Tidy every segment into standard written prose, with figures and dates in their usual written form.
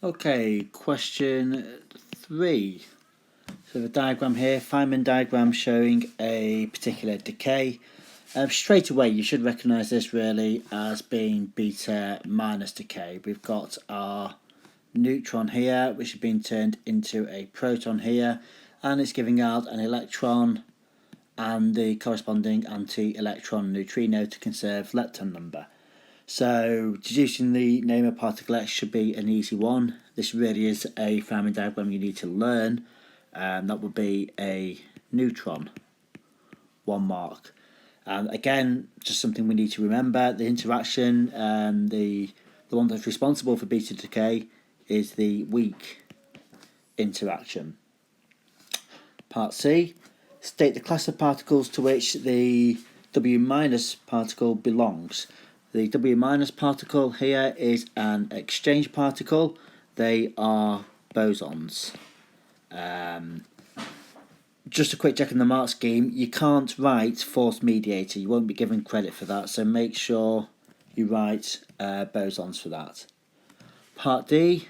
Okay, question 3. So the diagram here, Feynman diagram showing a particular decay. Straight away you should recognise this really as being beta minus decay. We've got our neutron here which has been turned into a proton here, and it's giving out an electron and the corresponding anti-electron neutrino to conserve lepton number. So deducing the name of particle X should be an easy one. This really is a Feynman diagram you need to learn. That would be a neutron, 1 mark. Again, just something we need to remember, the interaction, the one that's responsible for beta decay is the weak interaction. Part C, state the class of particles to which the W minus particle belongs. The W minus particle here is an exchange particle. They are bosons. Just a quick check in the mark scheme. You can't write force mediator. You won't be given credit for that. So make sure you write bosons for that. Part D.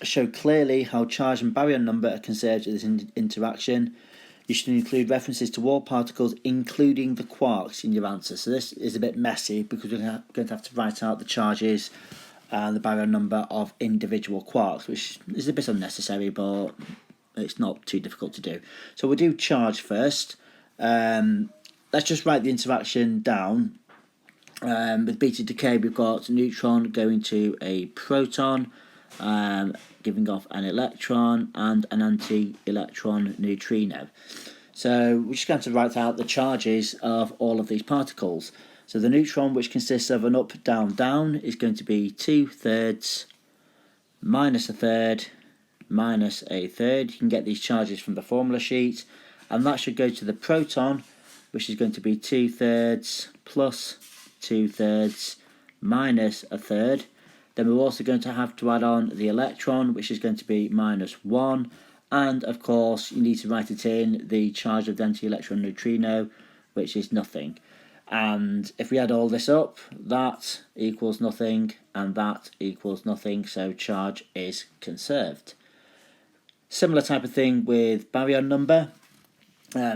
Show clearly how charge and baryon number are conserved in this interaction. You should include references to all particles, including the quarks, in your answer. So this is a bit messy because we're going to have to write out the charges and the baryon number of individual quarks, which is a bit unnecessary, but it's not too difficult to do. So we'll do charge first. Let's just write the interaction down. With beta decay, we've got neutron going to a proton, giving off an electron and an anti-electron neutrino. So we're just going to write out the charges of all of these particles. So the neutron, which consists of an up, down, down, is going to be 2/3 minus a third minus a third. You can get these charges from the formula sheet, and that should go to the proton, which is going to be 2/3 plus 2/3 minus a third. Then we're also going to have to add on the electron, which is going to be -1. And of course, you need to write it in the charge of the anti-electron neutrino, which is nothing. And if we add all this up, that equals nothing, and that equals nothing, so charge is conserved. Similar type of thing with baryon number,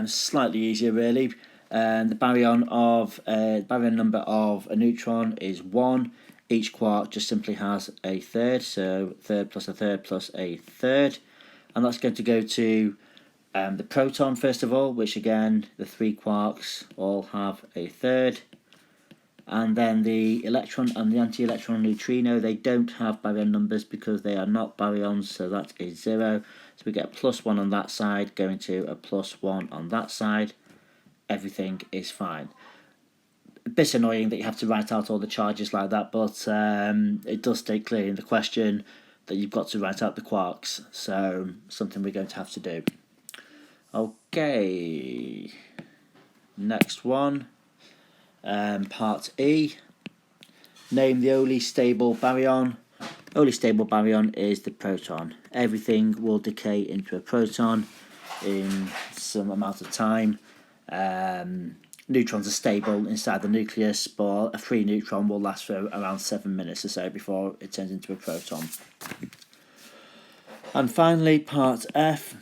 slightly easier really. The baryon number of a neutron is 1. Each quark just simply has a third, so third plus a third plus a third. And that's going to go to the proton first of all, which again, the 3 quarks all have a third. And then the electron and the anti-electron neutrino, they don't have baryon numbers because they are not baryons, so that is 0. So we get a +1 on that side going to a +1 on that side. Everything is fine. A bit annoying that you have to write out all the charges like that, but it does state clearly in the question that you've got to write out the quarks, so something we're going to have to do. Okay, next one, part E. Name the only stable baryon. Only stable baryon is the proton. Everything will decay into a proton in some amount of time. Neutrons are stable inside the nucleus, but a free neutron will last for around 7 minutes or so before it turns into a proton. And finally, part F.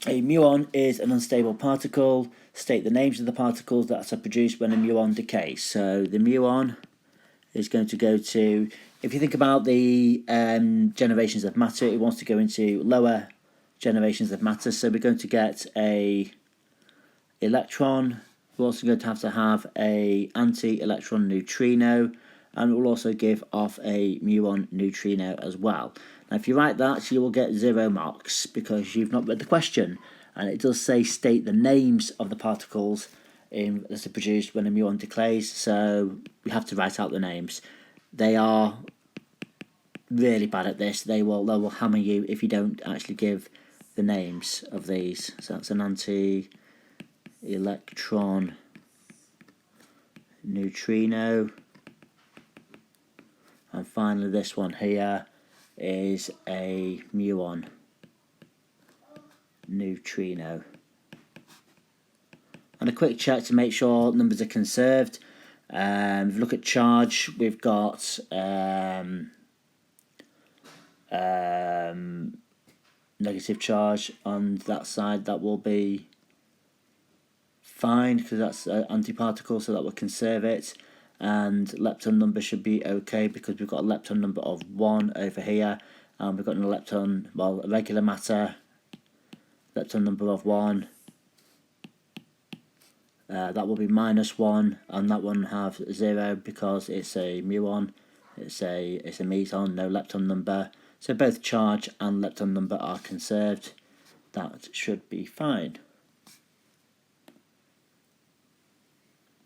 A muon is an unstable particle. State the names of the particles that are produced when a muon decays. So the muon is going to go to, if you think about the generations of matter, it wants to go into lower generations of matter. So we're going to get a electron. We're also going to have a anti-electron neutrino, and it will also give off a muon neutrino as well. Now if you write that, you will get 0 marks because you've not read the question, and it does say state the names of the particles that are produced when a muon decays, so we have to write out the names. They are really bad at this. They will hammer you if you don't actually give the names of these. So that's an anti-electron neutrino, and finally this one here is a muon neutrino. And a quick check to make sure numbers are conserved. If you look at charge, we've got negative charge on that side, that will be fine because that's antiparticle, so that will conserve it. And lepton number should be okay because we've got a lepton number of 1 over here, and we've got an electron, well, a regular matter lepton number of 1. That will be -1, and that one have 0 because it's a muon. It's a meson, no lepton number. So both charge and lepton number are conserved. That should be fine.